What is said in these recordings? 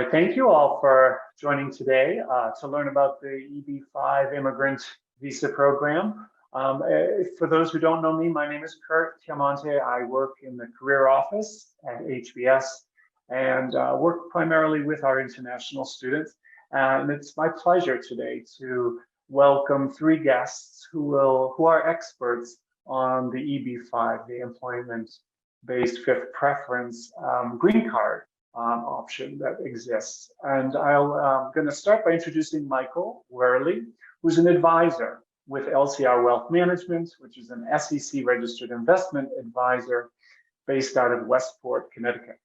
right, thank you all for joining today to learn about the EB-5 immigrant visa program. For those who don't know me, my name is Kurt Tiamonte. I work in the career office at HBS and work primarily with our international students. And it's my pleasure today to welcome three guests who are experts on the EB-5, the employment-based fifth preference green card option that exists. And I'm going to start by introducing Michael Worley, who's an advisor with LCR Wealth Management, which is an SEC registered investment advisor based out of Westport, Connecticut.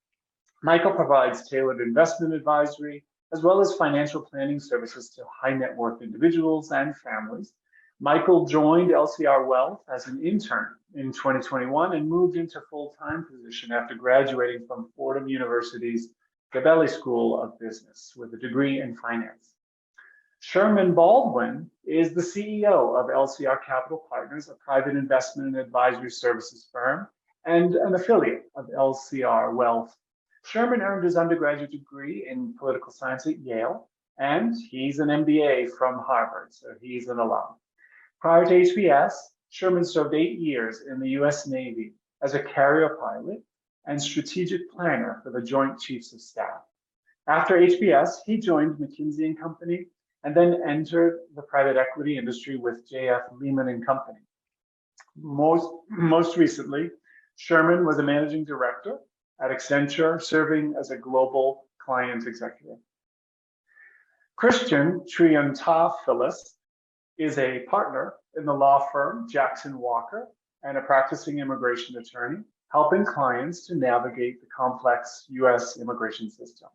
Michael provides tailored investment advisory as well as financial planning services to high net worth individuals and families. Michael joined LCR Wealth as an intern in 2021 and moved into full-time position after graduating from Fordham University's Gabelli School of Business with a degree in finance. Sherman Baldwin is the CEO of LCR Capital Partners, a private investment and advisory services firm and an affiliate of LCR Wealth. Sherman earned his undergraduate degree in political science at Yale, and he's an MBA from Harvard, so he's an alum. Prior to HBS, Sherman served 8 years in the US Navy as a carrier pilot and strategic planner for the Joint Chiefs of Staff. After HBS, he joined McKinsey & Company and then entered the private equity industry with JF Lehman & Company. Most recently, Sherman was a managing director at Accenture, serving as a global client executive. Christian Triantafyllis is a partner in the law firm Jackson Walker and a practicing immigration attorney, helping clients to navigate the complex US immigration system.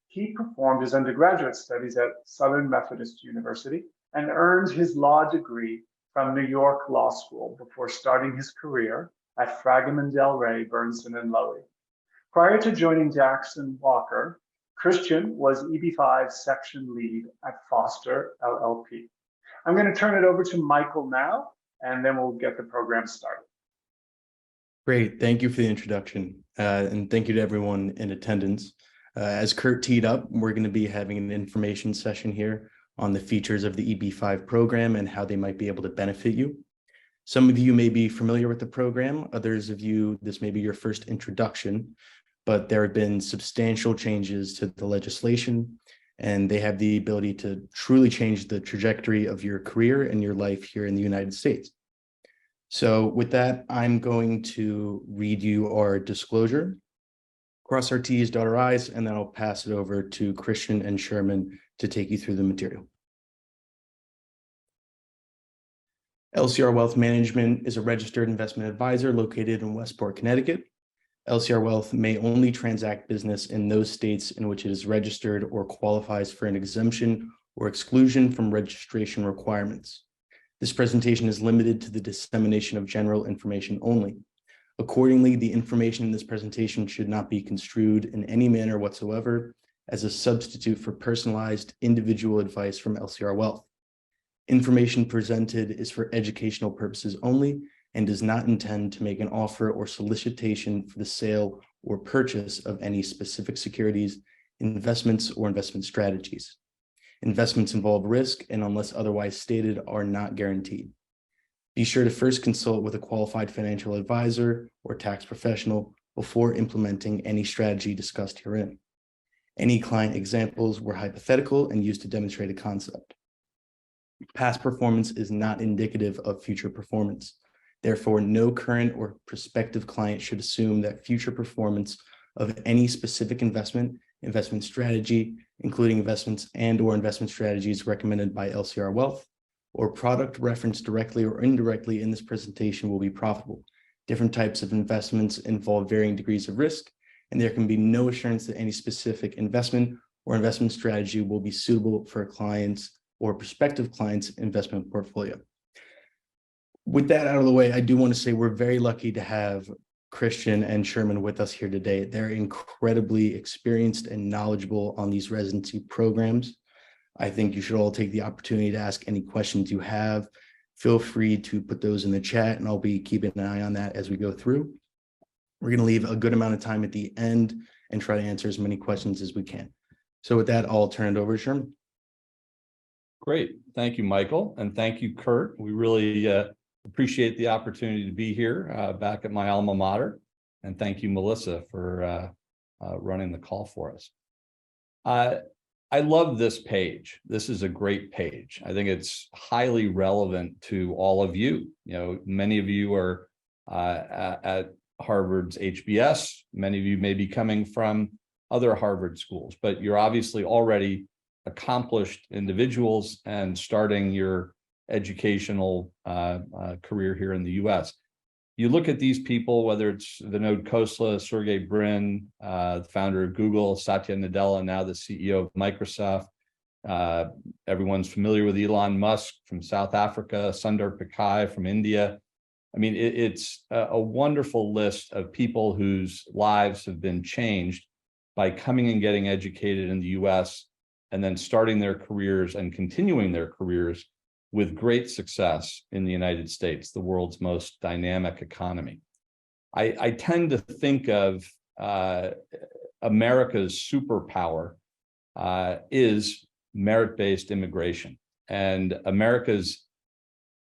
He performed his undergraduate studies at Southern Methodist University and earned his law degree from New York Law School before starting his career at Fragomen Del Rey, Bernstein & Lowy. Prior to joining Jackson Walker, Christian was EB-5 section lead at Foster LLP. I'm going to turn it over to Michael now, and then we'll get the program started. Great. Thank you for the introduction, and thank you to everyone in attendance. As Kurt teed up, we're going to be having an information session here on the features of the EB-5 program and how they might be able to benefit you. Some of you may be familiar with the program. Others of you, this may be your first introduction, but there have been substantial changes to the legislation, and they have the ability to truly change the trajectory of your career and your life here in the United States. So with that, I'm going to read you our disclosure, cross our T's, dot our I's, and then I'll pass it over to Christian and Sherman to take you through the material. LCR Wealth Management is a registered investment advisor located in Westport, Connecticut. LCR Wealth may only transact business in those states in which it is registered or qualifies for an exemption or exclusion from registration requirements. This presentation is limited to the dissemination of general information only. Accordingly, the information in this presentation should not be construed in any manner whatsoever as a substitute for personalized individual advice from LCR Wealth. Information presented is for educational purposes only and does not intend to make an offer or solicitation for the sale or purchase of any specific securities, investments, or investment strategies. Investments involve risk and, unless otherwise stated, are not guaranteed. Be sure to first consult with a qualified financial advisor or tax professional before implementing any strategy discussed herein. Any client examples were hypothetical and used to demonstrate a concept. Past performance is not indicative of future performance. Therefore, no current or prospective client should assume that future performance of any specific investment strategy, including investments and/or investment strategies recommended by LCR Wealth, or product referenced directly or indirectly in this presentation will be profitable. Different types of investments involve varying degrees of risk, and there can be no assurance that any specific investment or investment strategy will be suitable for a client's or prospective client's investment portfolio. With that out of the way, I do want to say we're very lucky to have Christian and Sherman with us here today. They're incredibly experienced and knowledgeable on these residency programs. I think you should all take the opportunity to ask any questions you have. Feel free to put those in the chat, and I'll be keeping an eye on that as we go through. We're going to leave a good amount of time at the end and try to answer as many questions as we can. So with that, I'll turn it over to Sherman. Great. Thank you, Michael. And thank you, Kurt. We really appreciate the opportunity to be here back at my alma mater. And thank you, Melissa, for running the call for us. I love this page. This is a great page. I think it's highly relevant to all of you. You know, many of you are at Harvard's HBS. Many of you may be coming from other Harvard schools, but you're obviously already accomplished individuals and starting your educational career here in the US. You look at these people, whether it's Vinod Khosla, Sergey Brin, the founder of Google, Satya Nadella, now the CEO of Microsoft. Everyone's familiar with Elon Musk from South Africa, Sundar Pichai from India. I mean, it's a wonderful list of people whose lives have been changed by coming and getting educated in the US and then starting their careers and continuing their careers with great success in the United States, the world's most dynamic economy. I tend to think of America's superpower is merit-based immigration, and America's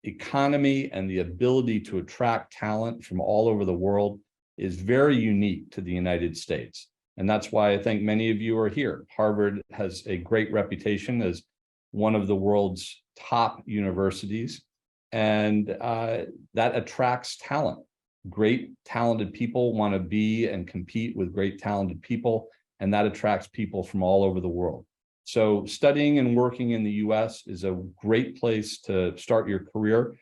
economy and the ability to attract talent from all over the world is very unique to the United States. And that's why I think many of you are here. Harvard has a great reputation as one of the world's top universities, and that attracts talent. Great talented people want to be and compete with great talented people, and that attracts people from all over the world. So studying and working in the US is a great place to start your career,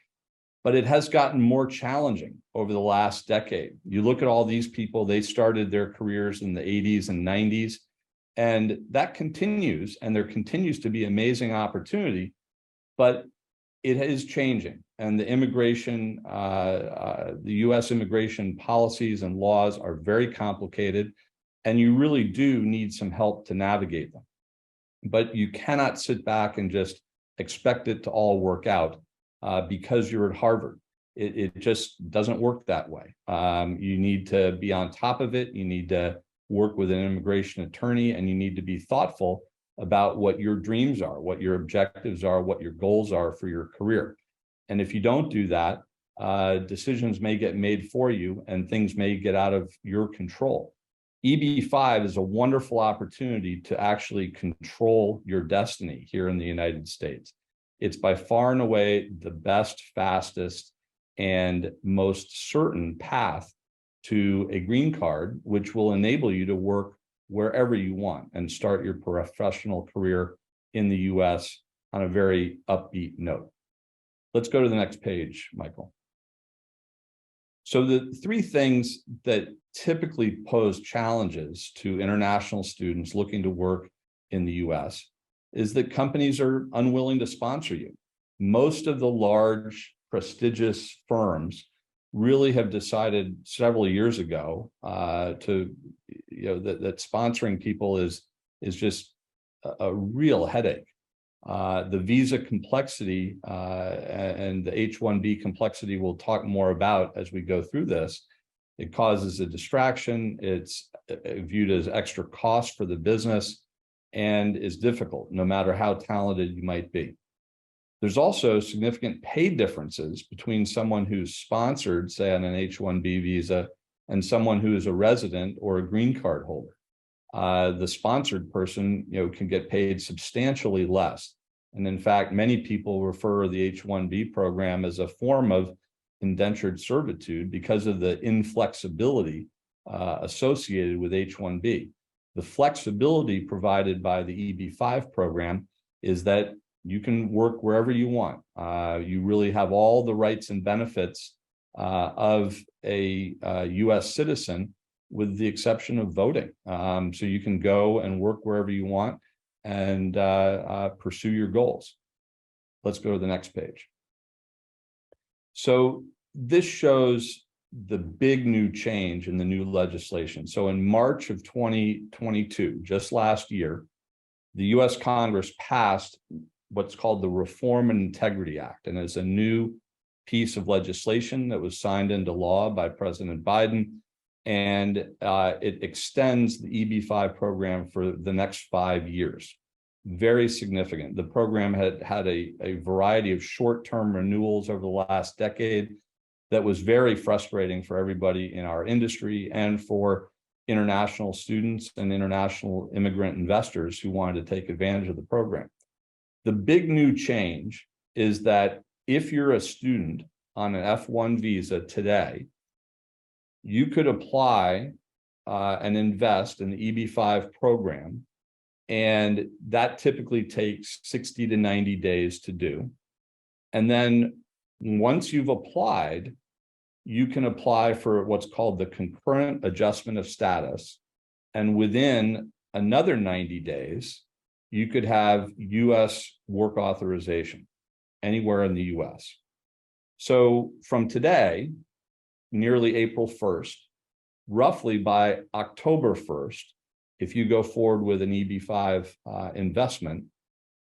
but it has gotten more challenging over the last decade. You look at all these people, they started their careers in the 80s and 90s, and that continues, and there continues to be amazing opportunity, but it is changing. And the immigration, the US immigration policies and laws are very complicated, and you really do need some help to navigate them. But you cannot sit back and just expect it to all work out because you're at Harvard. It just doesn't work that way. You need to be on top of it. You need to work with an immigration attorney, and you need to be thoughtful about what your dreams are, what your objectives are, what your goals are for your career. And if you don't do that, decisions may get made for you and things may get out of your control. EB-5 is a wonderful opportunity to actually control your destiny here in the United States. It's by far and away the best, fastest, and most certain path to a green card, which will enable you to work wherever you want and start your professional career in the US on a very upbeat note. Let's go to the next page, Michael. So the three things that typically pose challenges to international students looking to work in the US is that companies are unwilling to sponsor you. Most of the large, prestigious firms really have decided several years ago that sponsoring people is just a real headache. The visa complexity and the H-1B complexity we'll talk more about as we go through this. It causes a distraction. It's viewed as extra cost for the business and is difficult, no matter how talented you might be. There's also significant pay differences between someone who's sponsored, say on an H-1B visa, and someone who is a resident or a green card holder. The sponsored person, can get paid substantially less. And in fact, many people refer the H-1B program as a form of indentured servitude because of the inflexibility associated with H-1B. The flexibility provided by the EB-5 program is that you can work wherever you want. You really have all the rights and benefits of a US citizen, with the exception of voting. So you can go and work wherever you want and pursue your goals. Let's go to the next page. So this shows the big new change in the new legislation. So in March of 2022, just last year, the US Congress passed what's called the Reform and Integrity Act, and it's a new piece of legislation that was signed into law by President Biden and it extends the EB-5 program for the next 5 years. Very significant. The program had a variety of short-term renewals over the last decade that was very frustrating for everybody in our industry and for international students and international immigrant investors who wanted to take advantage of the program. The big new change is that if you're a student on an F1 visa today, you could apply and invest in the EB-5 program, and that typically takes 60 to 90 days to do. And then once you've applied, you can apply for what's called the concurrent adjustment of status. And within another 90 days, you could have US work authorization anywhere in the US. So from today, nearly April 1st, roughly by October 1st, if you go forward with an EB-5 investment,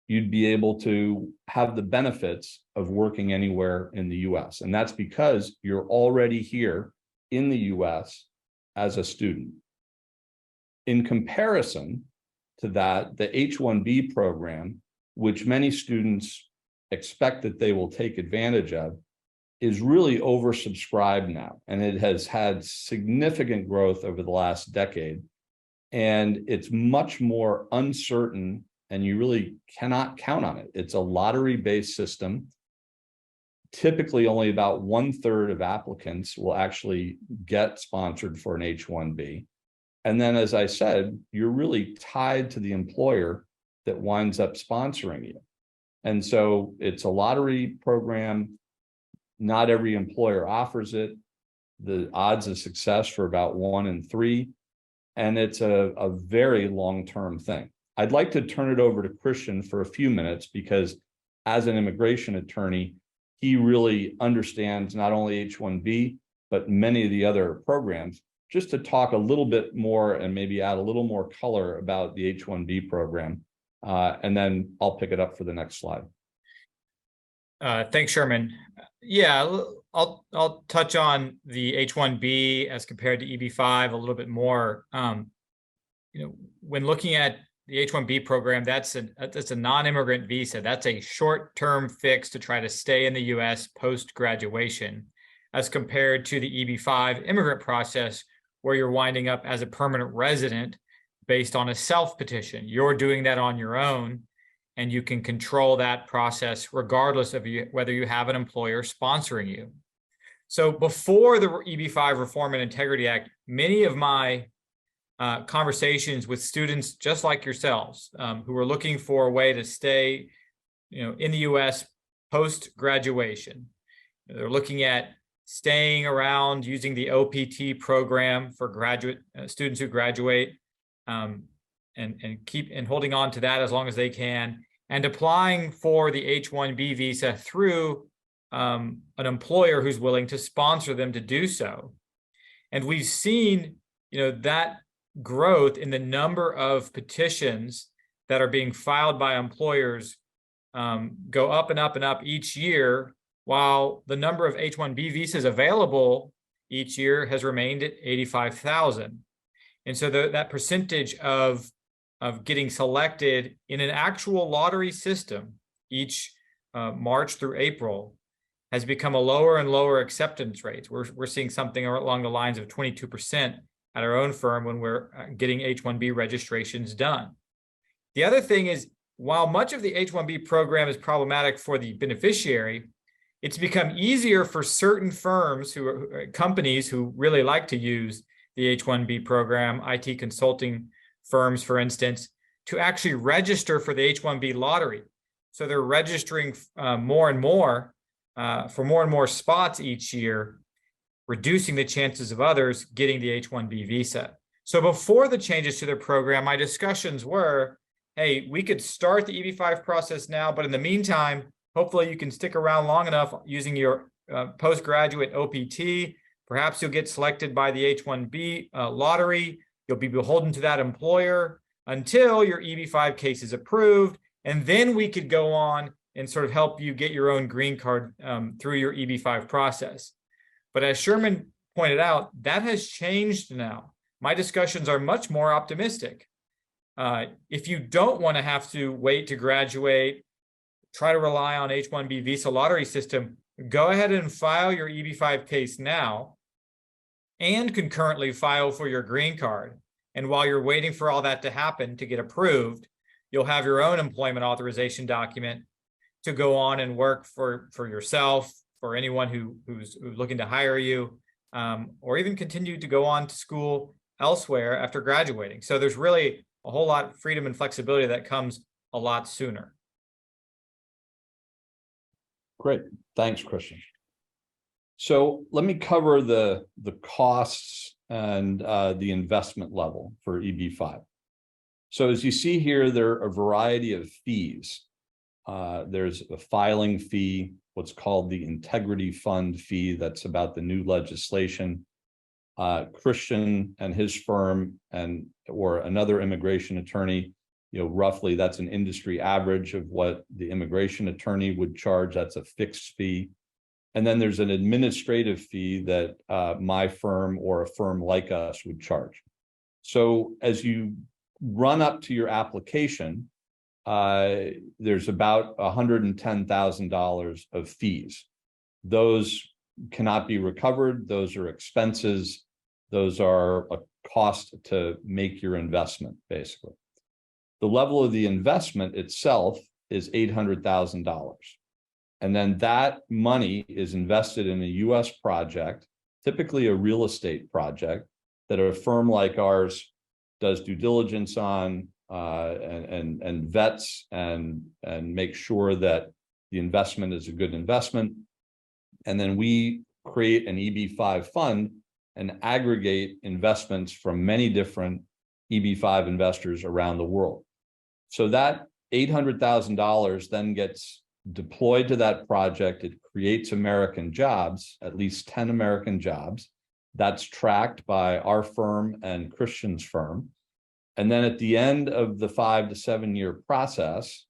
you'd be able to have the benefits of working anywhere in the US. And that's because you're already here in the US as a student. In comparison to that, the H-1B program, which many students expect that they will take advantage of, is really oversubscribed now. And it has had significant growth over the last decade. And it's much more uncertain, and you really cannot count on it. It's a lottery-based system. Typically, only about 1/3 of applicants will actually get sponsored for an H-1B. And then, as I said, you're really tied to the employer that winds up sponsoring you. And so it's a lottery program. Not every employer offers it. The odds of success for about 1 in 3. And it's a very long-term thing. I'd like to turn it over to Christian for a few minutes because as an immigration attorney, he really understands not only H-1B, but many of the other programs, just to talk a little bit more and maybe add a little more color about the H-1B program. And then I'll pick it up for the next slide. Thanks, Sherman. Yeah, I'll touch on the H-1B as compared to EB-5 a little bit more. When looking at the H-1B program, that's a non-immigrant visa. That's a short-term fix to try to stay in the U.S. post-graduation, as compared to the EB-5 immigrant process, where you're winding up as a permanent resident based on a self-petition. You're doing that on your own, and you can control that process regardless of whether you have an employer sponsoring you. So before the EB-5 Reform and Integrity Act, many of my conversations with students just like yourselves who are looking for a way to stay in the U.S. post-graduation. They're looking at staying around using the OPT program for graduate students who graduate and holding on to that as long as they can, and applying for the H-1B visa through an employer who's willing to sponsor them to do so. And we've seen, that growth in the number of petitions that are being filed by employers go up and up and up each year, while the number of H-1B visas available each year has remained at 85,000. And so that percentage of getting selected in an actual lottery system each March through April has become a lower and lower acceptance rate. We're seeing something along the lines of 22% at our own firm when we're getting H-1B registrations done. The other thing is, while much of the H-1B program is problematic for the beneficiary, it's become easier for certain firms companies who really like to use the H-1B program, IT consulting firms, for instance, to actually register for the H-1B lottery. So they're registering more and more for more and more spots each year, reducing the chances of others getting the H-1B visa. So before the changes to their program, my discussions were, hey, we could start the EB-5 process now, but in the meantime, hopefully you can stick around long enough using your postgraduate OPT. Perhaps you'll get selected by the H-1B lottery. You'll be beholden to that employer until your EB-5 case is approved. And then we could go on and sort of help you get your own green card through your EB-5 process. But as Sherman pointed out, that has changed now. My discussions are much more optimistic. If you don't want to have to wait to graduate, try to rely on H-1B visa lottery system, go ahead and file your EB-5 case now and concurrently file for your green card. And while you're waiting for all that to happen to get approved, you'll have your own employment authorization document to go on and work for yourself, for anyone who's looking to hire you, or even continue to go on to school elsewhere after graduating. So there's really a whole lot of freedom and flexibility that comes a lot sooner. Great. Thanks, Christian. So let me cover the costs and the investment level for EB-5. So as you see here, there are a variety of fees. There's a filing fee, what's called the integrity fund fee. That's about the new legislation. Christian and his firm or another immigration attorney, roughly that's an industry average of what the immigration attorney would charge. That's a fixed fee. And then there's an administrative fee that my firm or a firm like us would charge. So as you run up to your application, there's about $110,000 of fees. Those cannot be recovered. Those are expenses. Those are a cost to make your investment, basically. The level of the investment itself is $800,000. And then that money is invested in a US project, typically a real estate project that a firm like ours does due diligence on and vets and make sure that the investment is a good investment. And then we create an EB-5 fund and aggregate investments from many different EB-5 investors around the world. So that $800,000 then gets deployed to that project. It creates American jobs, at least 10 American jobs. That's tracked by our firm and Christian's firm. And then at the end of the 5 to 7 year process,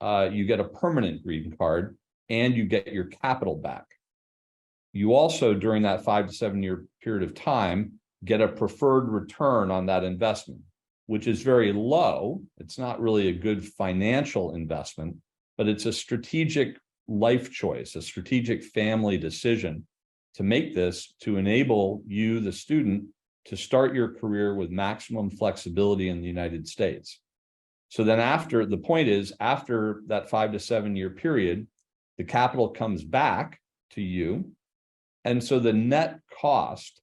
you get a permanent green card and you get your capital back. You also, during that 5 to 7 year period of time, get a preferred return on that investment, which is very low. It's not really a good financial investment, but it's a strategic life choice, a strategic family decision to make this to enable you, the student, to start your career with maximum flexibility in the United States. So then after that 5 to 7 year period, the capital comes back to you. And so the net cost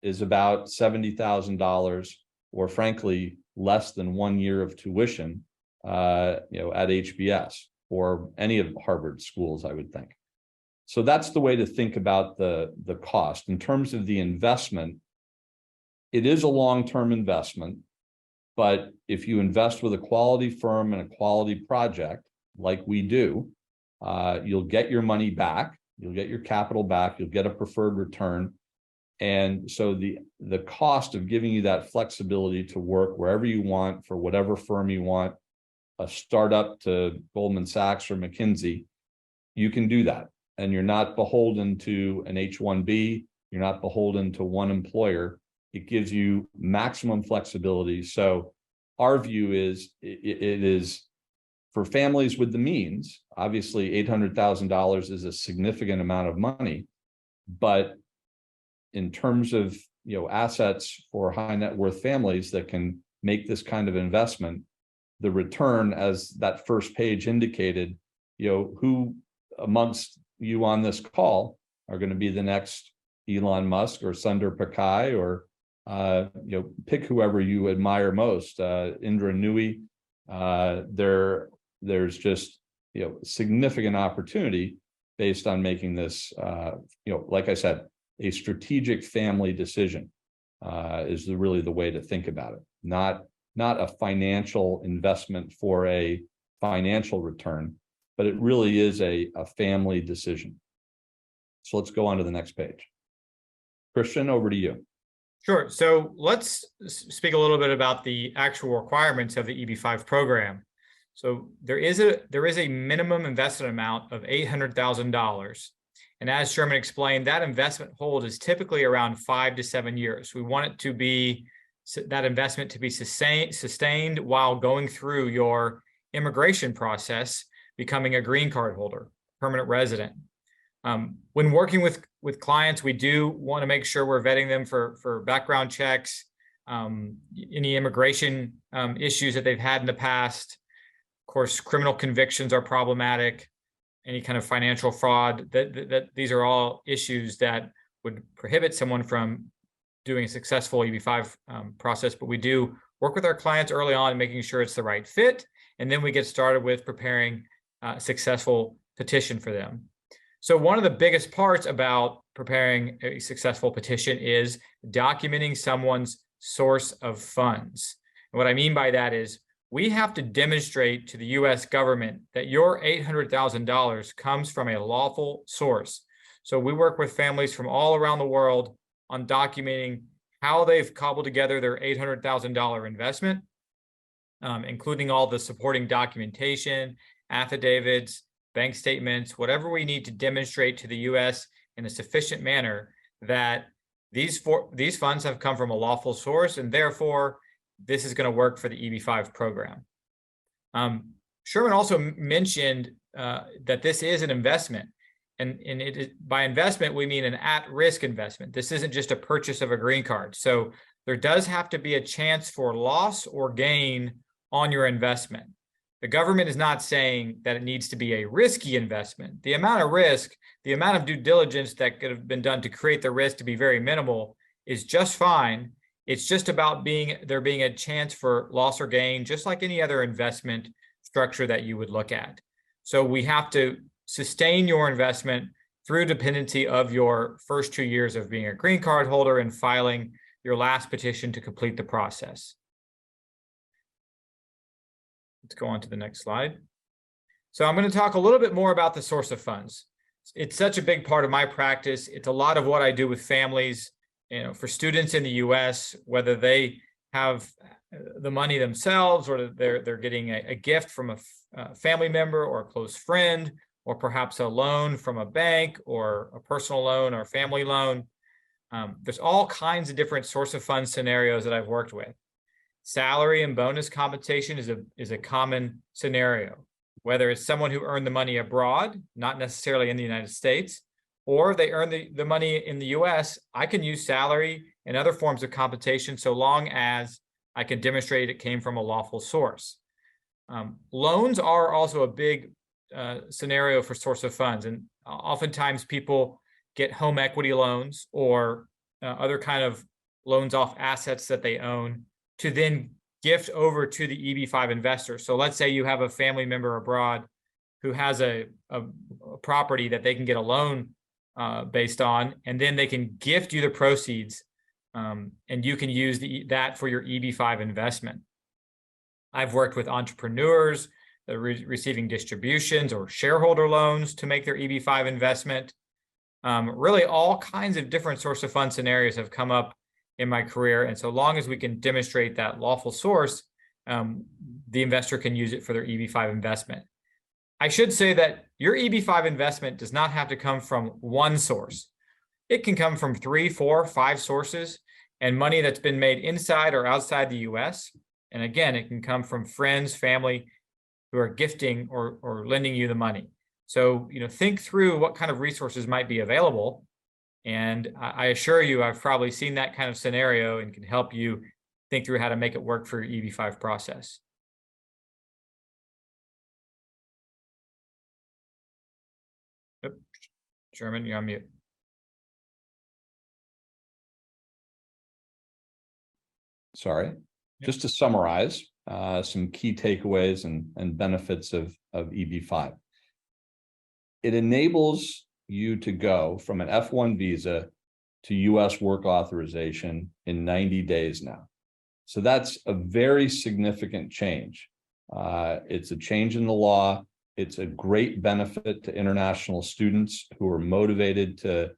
is about $70,000, or frankly, less than 1 year of tuition, at HBS or any of Harvard schools, I would think. So that's the way to think about the cost. In terms of the investment, it is a long-term investment, but if you invest with a quality firm and a quality project, like we do, you'll get your money back, you'll get your capital back, you'll get a preferred return. And so the cost of giving you that flexibility to work wherever you want for whatever firm you want, a startup to Goldman Sachs or McKinsey, you can do that. And you're not beholden to an H-1B, you're not beholden to one employer. It gives you maximum flexibility. So our view is it is for families with the means. Obviously, $800,000 is a significant amount of money, but in terms of assets for high net worth families that can make this kind of investment, the return, as that first page indicated, who amongst you on this call are going to be the next Elon Musk or Sundar Pichai or pick whoever you admire most, Indra Nooyi. There's just significant opportunity based on making this like I said, a strategic family decision is really the way to think about it. Not a financial investment for a financial return, but it really is a family decision. So let's go on to the next page. Christian, over to you. Sure. So let's speak a little bit about the actual requirements of the EB-5 program. So there is a minimum investment amount of $800,000, And as Sherman explained, that investment hold is typically around 5 to 7 years. We want it to be that investment to be sustained while going through your immigration process, becoming a green card holder, permanent resident. When working with clients, we do want to make sure we're vetting them for background checks, any immigration issues that they've had in the past. Of course, criminal convictions are problematic. Any kind of financial fraud, that these are all issues that would prohibit someone from doing a successful EB-5 process. But we do work with our clients early on, making sure it's the right fit. And then we get started with preparing a successful petition for them. So one of the biggest parts about preparing a successful petition is documenting someone's source of funds. And what I mean by that is we have to demonstrate to the US government that your $800,000 comes from a lawful source. So we work with families from all around the world on documenting how they've cobbled together their $800,000 investment, including all the supporting documentation, affidavits, bank statements, whatever we need to demonstrate to the US in a sufficient manner that these funds have come from a lawful source, and therefore this is going to work for the EB-5 program. Sherman also mentioned that this is an investment. And by investment, we mean an at-risk investment. This isn't just a purchase of a green card. So there does have to be a chance for loss or gain on your investment. The government is not saying that it needs to be a risky investment. The amount of risk, the amount of due diligence that could have been done to create the risk to be very minimal is just fine. It's just about there being a chance for loss or gain, just like any other investment structure that you would look at. So we have to sustain your investment through dependency of your first 2 years of being a green card holder and filing your last petition to complete the process. Let's go on to the next slide. So I'm going to talk a little bit more about the source of funds. It's such a big part of my practice. It's a lot of what I do with families, for students in the US, whether they have the money themselves or they're getting a gift from a family member or a close friend, or perhaps a loan from a bank or a personal loan or family loan. There's all kinds of different source of funds scenarios that I've worked with. Salary and bonus compensation is a common scenario, whether it's someone who earned the money abroad, not necessarily in the United States, or they earn the money in the US. I can use salary and other forms of compensation so long as I can demonstrate it came from a lawful source. Loans are also a big scenario for source of funds, and oftentimes people get home equity loans or other kind of loans off assets that they own to then gift over to the EB-5 investor. So let's say you have a family member abroad who has a property that they can get a loan based on, and then they can gift you the proceeds, and you can use that for your EB-5 investment. I've worked with entrepreneurs that are receiving distributions or shareholder loans to make their EB-5 investment. Really all kinds of different source of fund scenarios have come up in my career. And so long as we can demonstrate that lawful source, the investor can use it for their EB-5 investment. I should say that your EB-5 investment does not have to come from one source. It can come from 3, 4, 5 sources and money that's been made inside or outside the US. And again, it can come from friends, family who are gifting or lending you the money. So, think through what kind of resources might be available. And I assure you, I've probably seen that kind of scenario and can help you think through how to make it work for your EB-5 process. Yep. Sherman, you're on mute. Sorry. Just to summarize some key takeaways and benefits of EB-5. It enables you to go from an F1 visa to US work authorization in 90 days now. So that's a very significant change. It's a change in the law. It's a great benefit to international students who are motivated to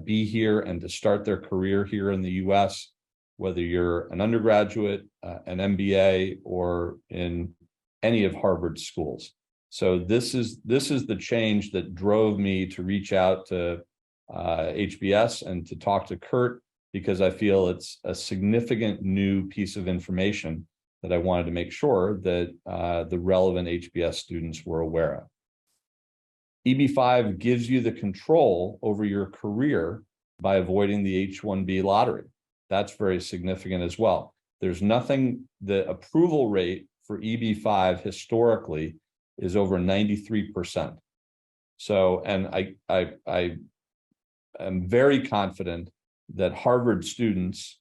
be here and to start their career here in the US, whether you're an undergraduate, an MBA, or in any of Harvard's schools. So this is the change that drove me to reach out to HBS and to talk to Kurt, because I feel it's a significant new piece of information that I wanted to make sure that the relevant HBS students were aware of. EB-5 gives you the control over your career by avoiding the H-1B lottery. That's very significant as well. There's nothing, the approval rate for EB-5 historically is over 93%. So, and I am very confident that Harvard students,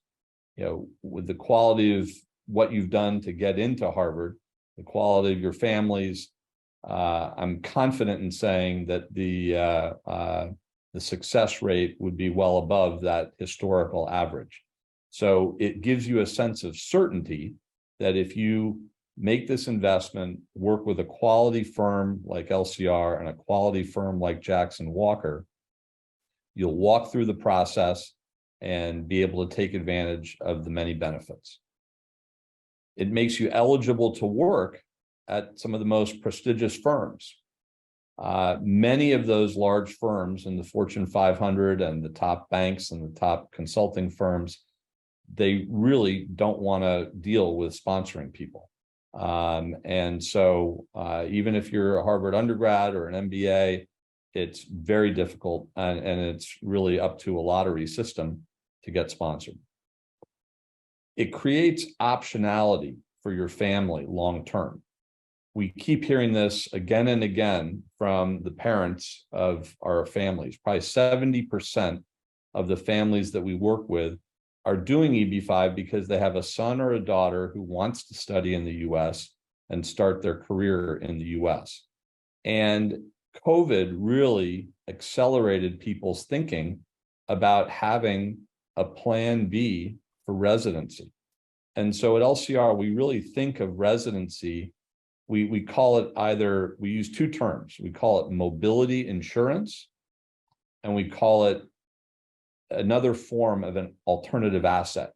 with the quality of what you've done to get into Harvard, the quality of your families, I'm confident in saying that the success rate would be well above that historical average. So it gives you a sense of certainty that if you make this investment, work with a quality firm like LCR and a quality firm like Jackson Walker, you'll walk through the process and be able to take advantage of the many benefits. It makes you eligible to work at some of the most prestigious firms. Many of those large firms in the Fortune 500 and the top banks and the top consulting firms, they really don't want to deal with sponsoring people. And so even if you're a Harvard undergrad or an MBA, it's very difficult, and it's really up to a lottery system to get sponsored. It creates optionality for your family long-term. We keep hearing this again and again from the parents of our families. Probably 70% of the families that we work with are doing EB-5 because they have a son or a daughter who wants to study in the US and start their career in the US. And COVID really accelerated people's thinking about having a plan B for residency. And so at LCR, we really think of residency, we call it either, we use two terms. We call it mobility insurance, and we call it another form of an alternative asset.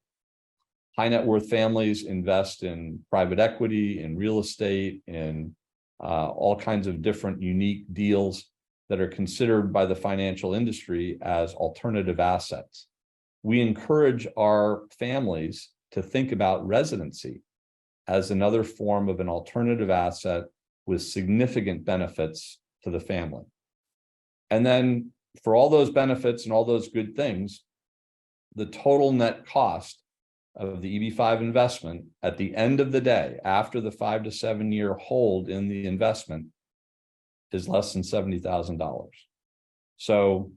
High net worth families invest in private equity, in real estate, in all kinds of different unique deals that are considered by the financial industry as alternative assets. We encourage our families to think about residency as another form of an alternative asset with significant benefits to the family. And then for all those benefits and all those good things, the total net cost of the EB-5 investment at the end of the day, after the 5 to 7 year hold in the investment, is less than $70,000. So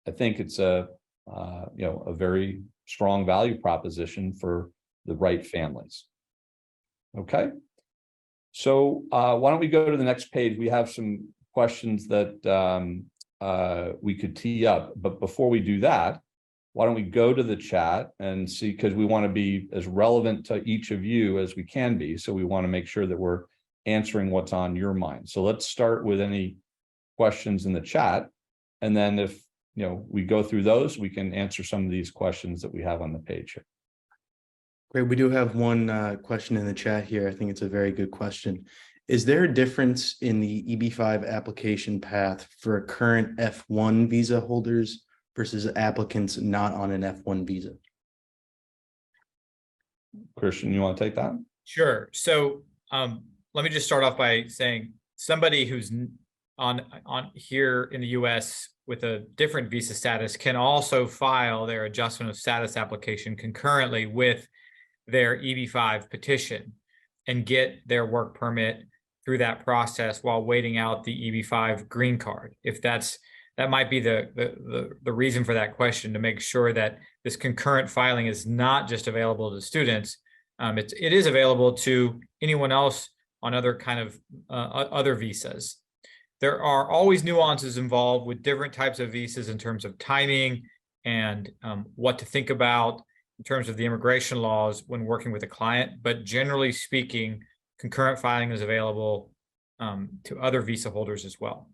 I think it's a very strong value proposition for the right families. Okay, so why don't we go to the next page? We have some questions that we could tee up, but before we do that, why don't we go to the chat and see, because we want to be as relevant to each of you as we can be. So we want to make sure that we're answering what's on your mind. So let's start with any questions in the chat. And then if we go through those, we can answer some of these questions that we have on the page here. Great. We do have one question in the chat here. I think it's a very good question. Is there a difference in the EB-5 application path for current F1 visa holders versus applicants not on an F1 visa? Christian, you want to take that? Sure. So let me just start off by saying somebody who's on here in the US with a different visa status can also file their adjustment of status application concurrently with their EB-5 petition and get their work permit through that process while waiting out the EB-5 green card. If that might be the reason for that question, to make sure that this concurrent filing is not just available to students. It is available to anyone else on other kind of other visas. There are always nuances involved with different types of visas in terms of timing and what to think about in terms of the immigration laws when working with a client. But generally speaking, concurrent filing is available to other visa holders as well.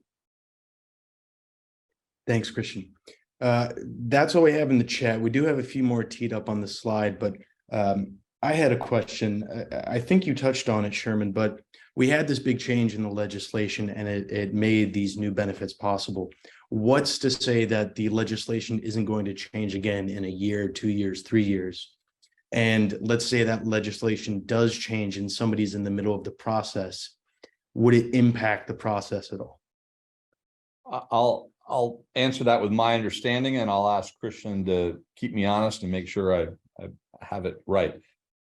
Thanks, Christian. That's all we have in the chat. We do have a few more teed up on the slide, but I had a question. I think you touched on it, Sherman, but We had this big change in the legislation and it made these new benefits possible. What's to say that the legislation isn't going to change again in a year, 2 years, 3 years? And let's say that legislation does change and somebody's in the middle of the process. Would it impact the process at all? I'll answer that with my understanding, and I'll ask Christian to keep me honest and make sure I have it right.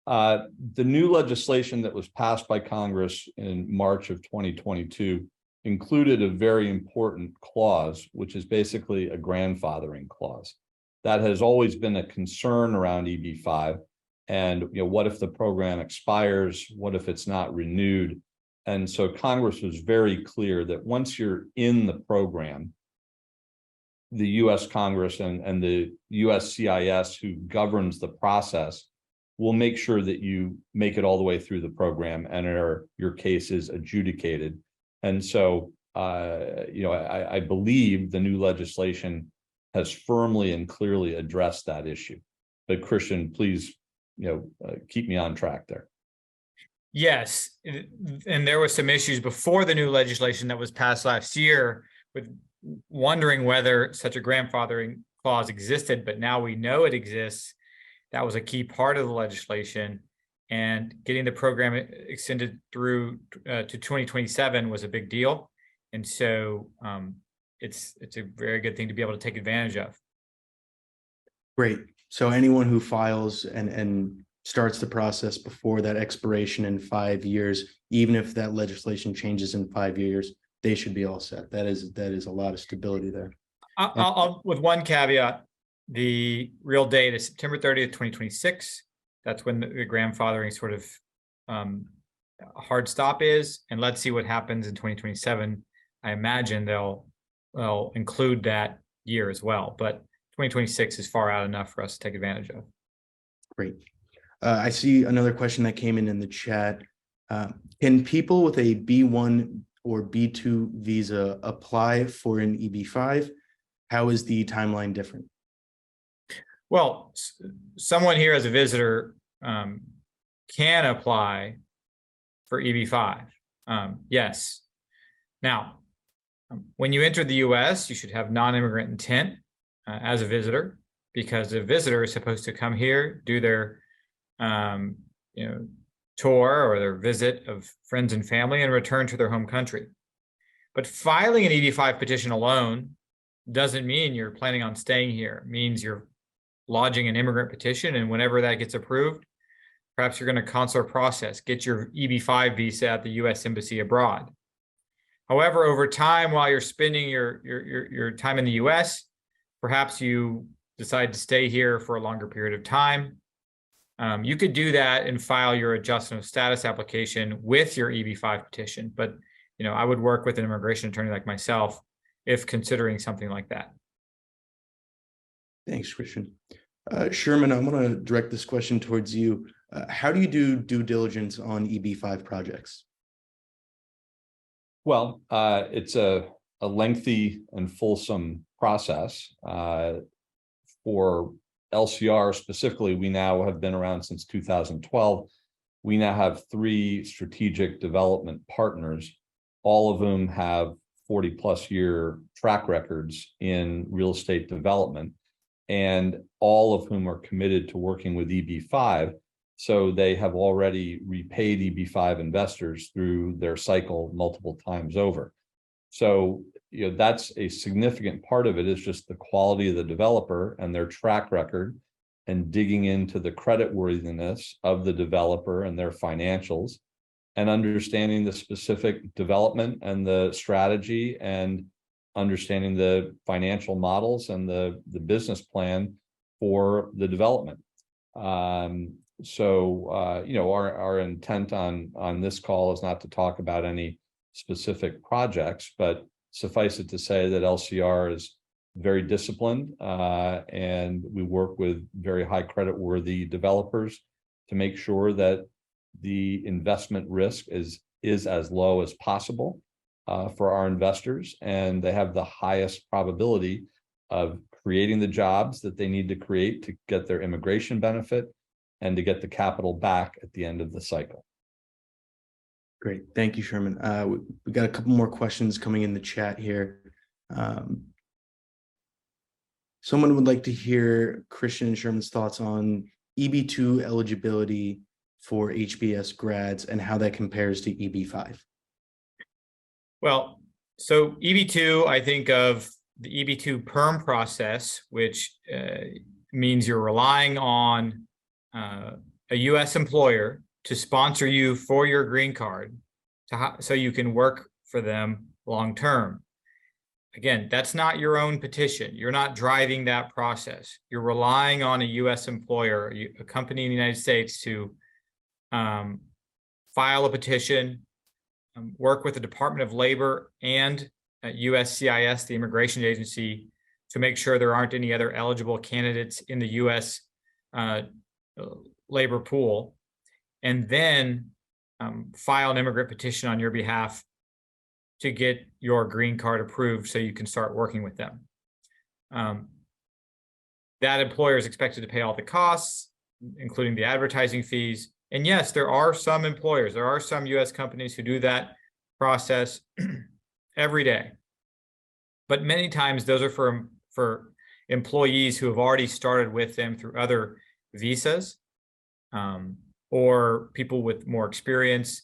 The new legislation that was passed by Congress in March of 2022 included a very important clause, which is basically a grandfathering clause. That has always been a concern around EB-5. And what if the program expires? What if it's not renewed? And so Congress was very clear that once you're in the program, the U.S. Congress and the USCIS, who governs the process, will make sure that you make it all the way through the program and your case is adjudicated. And so, I believe the new legislation has firmly and clearly addressed that issue. But Christian, please, keep me on track there. Yes, and there were some issues before the new legislation that was passed last year with wondering whether such a grandfathering clause existed, but now we know it exists. That was a key part of the legislation, and getting the program extended through to 2027 was a big deal. And so it's a very good thing to be able to take advantage of. Great. So anyone who files and starts the process before that expiration in 5 years, even if that legislation changes in 5 years, they should be all set. That is a lot of stability there. I'll with one caveat, the real date is September 30th, 2026. That's when the grandfathering sort of hard stop is. And let's see what happens in 2027. I imagine they'll include that year as well, but 2026 is far out enough for us to take advantage of. Great. I see another question that came in the chat. Can people with a B1 or B2 visa apply for an EB-5? How is the timeline different? Well, someone here as a visitor can apply for EB-5. Yes. Now, when you enter the U.S., you should have non-immigrant intent as a visitor, because a visitor is supposed to come here, do their tour or their visit of friends and family, and return to their home country. But filing an EB-5 petition alone doesn't mean you're planning on staying here. It means you're lodging an immigrant petition, and whenever that gets approved, perhaps you're going to consular process, get your EB-5 visa at the U.S. Embassy abroad. However, over time, while you're spending your time in the U.S., perhaps you decide to stay here for a longer period of time. You could do that and file your adjustment of status application with your EB-5 petition. But I would work with an immigration attorney like myself if considering something like that. Thanks, Christian. Sherman, I'm going to direct this question towards you. How do you do due diligence on EB-5 projects? Well, it's a lengthy and fulsome process. For LCR specifically, we now have been around since 2012. We now have 3 strategic development partners, all of whom have 40+ year track records in real estate development, and all of whom are committed to working with EB-5. So they have already repaid EB-5 investors through their cycle multiple times over. So, that's a significant part of it, is just the quality of the developer and their track record, and digging into the creditworthiness of the developer and their financials, and understanding the specific development and the strategy, and understanding the financial models and the business plan for the development. Our intent on this call is not to talk about any specific projects, but suffice it to say that LCR is very disciplined, and we work with very high creditworthy developers to make sure that the investment risk is as low as possible for our investors, and they have the highest probability of creating the jobs that they need to create to get their immigration benefit and to get the capital back at the end of the cycle. Great. Thank you, Sherman. We got a couple more questions coming in the chat here. Someone would like to hear Christian and Sherman's thoughts on EB2 eligibility for HBS grads and how that compares to EB5. Well, so EB2, I think of the EB2 perm process, which means you're relying on a U.S. employer to sponsor you for your green card so you can work for them long term. Again, that's not your own petition. You're not driving that process. You're relying on a U.S. employer, a company in the United States, to file a petition, work with the Department of Labor and USCIS, the immigration agency, to make sure there aren't any other eligible candidates in the U.S. labor pool, and then file an immigrant petition on your behalf to get your green card approved so you can start working with them. That employer is expected to pay all the costs, including the advertising fees. And yes, there are some employers, there are some U.S. companies who do that process every day. But many times those are for employees who have already started with them through other visas, or people with more experience.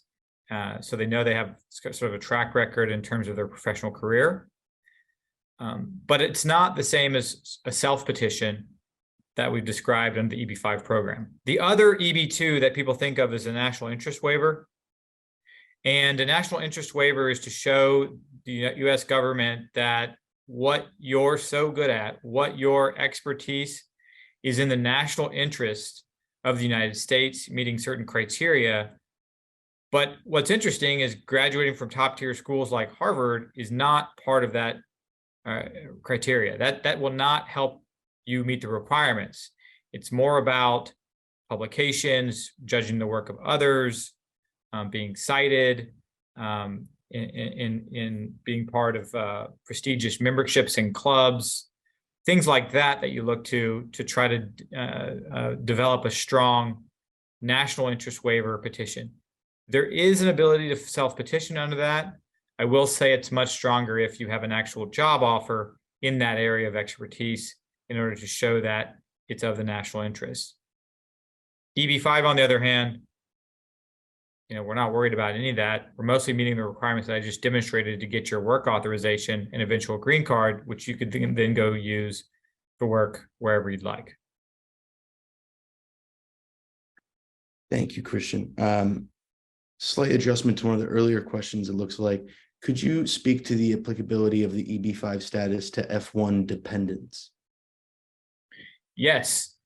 So they know they have sort of a track record in terms of their professional career. But it's not the same as a self-petition that we've described in the EB5 program. The other EB2 that people think of is a national interest waiver. And a national interest waiver is to show the U.S. government that what you're so good at, what your expertise is in the national interest of the United States, meeting certain criteria. But what's interesting is graduating from top tier schools like Harvard is not part of that criteria. That will not help you meet the requirements. It's more about publications, judging the work of others, being cited, in being part of prestigious memberships and clubs, things like that you look to try to develop a strong national interest waiver petition. There is an ability to self-petition under that. I will say it's much stronger if you have an actual job offer in that area of expertise in order to show that it's of the national interest. EB5, on the other hand, we're not worried about any of that. We're mostly meeting the requirements that I just demonstrated to get your work authorization and eventual green card, which you could then go use for work wherever you'd like. Thank you, Christian. Slight adjustment to one of the earlier questions, it looks like. Could you speak to the applicability of the EB5 status to F1 dependents? Yes,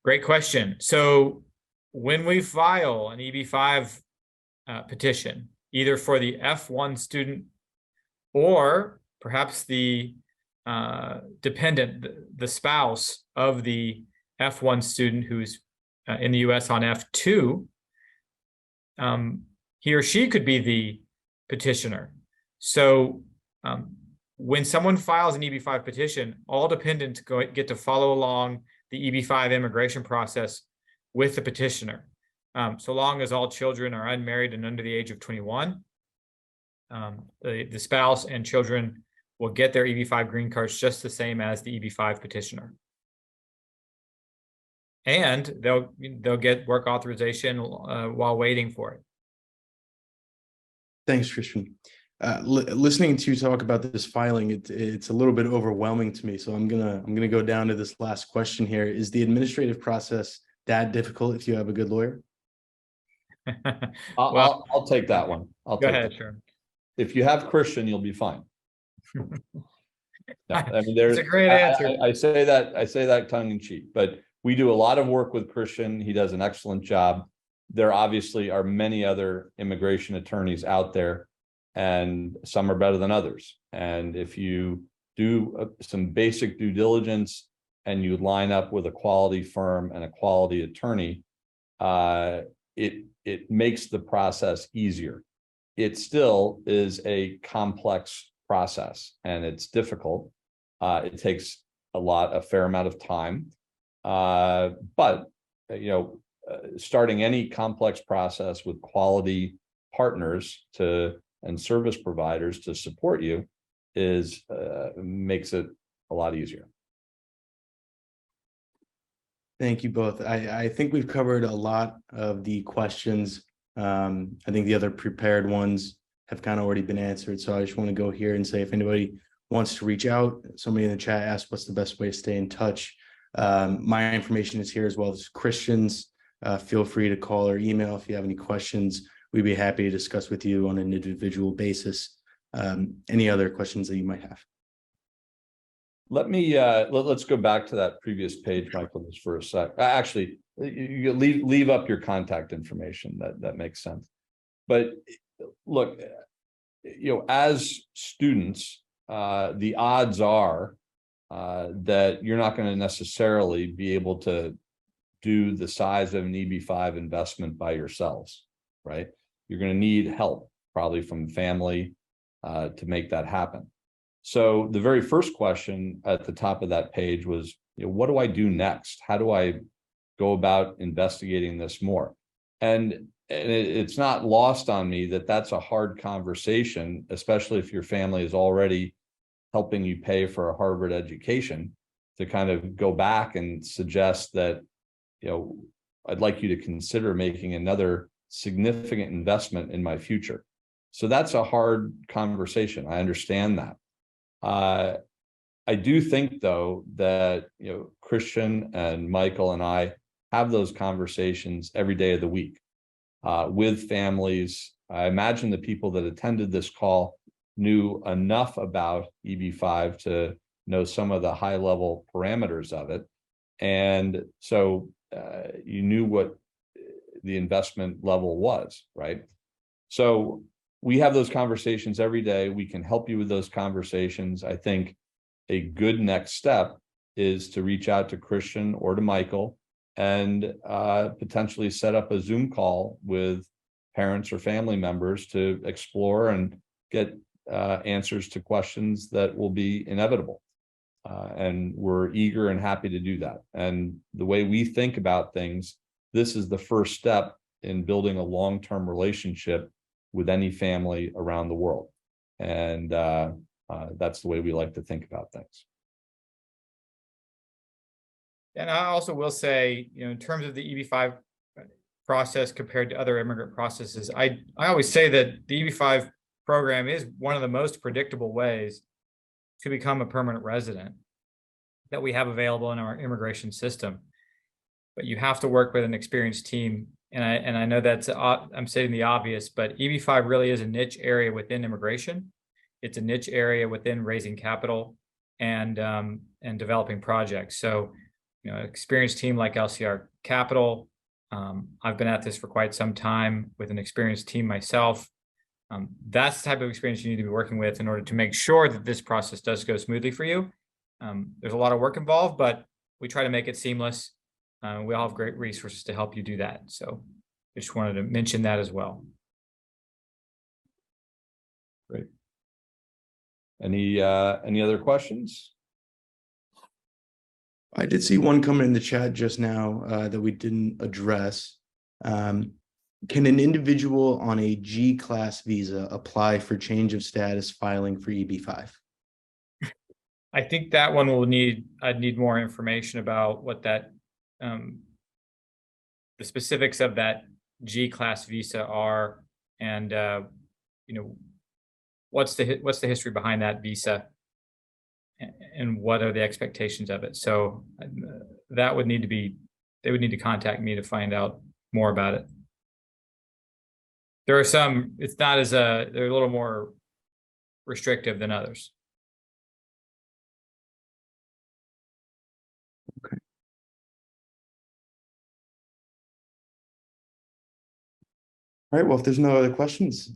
great question. So when we file an EB5 petition, either for the F1 student or perhaps the dependent, the spouse of the F1 student who's in the US on F2, he or she could be the petitioner. So when someone files an EB5 petition, all dependents get to follow along the EB5 immigration process with the petitioner. So long as all children are unmarried and under the age of 21, the spouse and children will get their EB5 green cards just the same as the EB5 petitioner. And they'll get work authorization while waiting for it. Thanks, Christian. Listening to you talk about this filing, it's a little bit overwhelming to me. So I'm gonna go down to this last question here. Is the administrative process that difficult if you have a good lawyer? I'll take that one. Go ahead, sure. If you have Christian, you'll be fine. I mean, It's a great answer. I say that tongue in cheek, but we do a lot of work with Christian. He does an excellent job. There obviously are many other immigration attorneys out there, and some are better than others. And if you do some basic due diligence and you line up with a quality firm and a quality attorney, it makes the process easier. It still is a complex process and it's difficult. It takes a fair amount of time. But starting any complex process with quality partners and service providers to support you makes it a lot easier. Thank you both. I think we've covered a lot of the questions. I think the other prepared ones have kind of already been answered. So I just want to go here and say, if anybody wants to reach out, somebody in the chat asked what's the best way to stay in touch. My information is here as well as Christian's. Feel free to call or email if you have any questions. We'd be happy to discuss with you on an individual basis. Any other questions that you might have? Let's go back to that previous page, Michael, just for a sec. Actually, you leave up your contact information. That makes sense. But look, as students, the odds are that you're not going to necessarily be able to do the size of an EB-5 investment by yourselves, right? You're going to need help, probably from family, to make that happen. So the very first question at the top of that page was, what do I do next? How do I go about investigating this more? And it's not lost on me that that's a hard conversation, especially if your family is already helping you pay for a Harvard education, to kind of go back and suggest that, I'd like you to consider making another significant investment in my future. So that's a hard conversation. I understand that. I do think, though, that Christian and Michael and I have those conversations every day of the week with families. I imagine the people that attended this call knew enough about EB-5 to know some of the high-level parameters of it, and so you knew what the investment level was, right? So we have those conversations every day. We can help you with those conversations. I think a good next step is to reach out to Christian or to Michael and potentially set up a Zoom call with parents or family members to explore and get answers to questions that will be inevitable. And we're eager and happy to do that. And the way we think about things, this is the first step in building a long-term relationship with any family around the world. And that's the way we like to think about things. And I also will say, in terms of the EB-5 process compared to other immigrant processes, I always say that the EB-5 program is one of the most predictable ways to become a permanent resident that we have available in our immigration system. But you have to work with an experienced team. And I know that's, I'm stating the obvious, but EB-5 really is a niche area within immigration. It's a niche area within raising capital and developing projects. So, an experienced team like LCR Capital. I've been at this for quite some time with an experienced team myself. That's the type of experience you need to be working with in order to make sure that this process does go smoothly for you. There's a lot of work involved, but we try to make it seamless. We all have great resources to help you do that. So I just wanted to mention that as well. Great. Any other questions? I did see one come in the chat just now that we didn't address. Can an individual on a G-class visa apply for change of status filing for EB-5? I think that one I'd need more information about what that, the specifics of that G-class visa are, and what's the history behind that visa, and what are the expectations of it. So that would need to be, they would need to contact me to find out more about it. There are some, it's not as they're a little more restrictive than others. Okay. All right, well, if there's no other questions,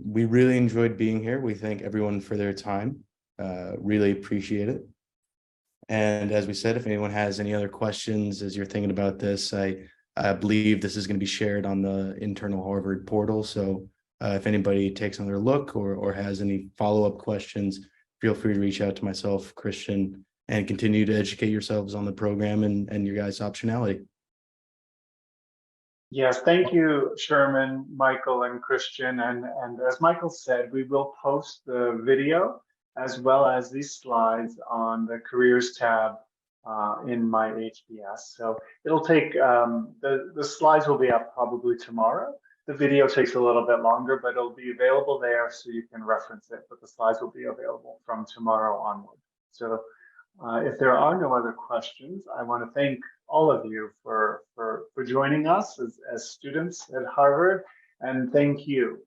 we really enjoyed being here. We thank everyone for their time. Really appreciate it. And as we said, if anyone has any other questions as you're thinking about this, I believe this is going to be shared on the internal Harvard portal. So if anybody takes another look or has any follow-up questions, feel free to reach out to myself, Christian, and continue to educate yourselves on the program and your guys' optionality. Yes, thank you, Sherman, Michael, and Christian. And as Michael said, we will post the video as well as these slides on the careers tab in my HBS. So it'll take, the slides will be up probably tomorrow. The video takes a little bit longer, but it'll be available there so you can reference it. But the slides will be available from tomorrow onward. So if there are no other questions, I want to thank all of you for joining us as students at Harvard. And thank you,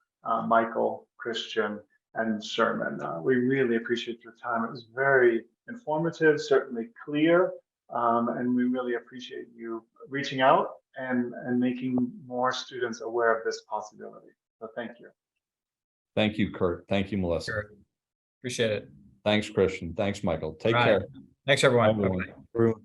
Michael, Christian, and Sherman. We really appreciate your time. It was very informative, certainly clear, and we really appreciate you reaching out and making more students aware of this possibility. So thank you. Thank you, Kurt. Thank you, Melissa. Sure. Appreciate it. Thanks, Christian. Thanks, Michael. Take All right. care. Thanks, everyone. Everyone. Bye-bye. Everyone.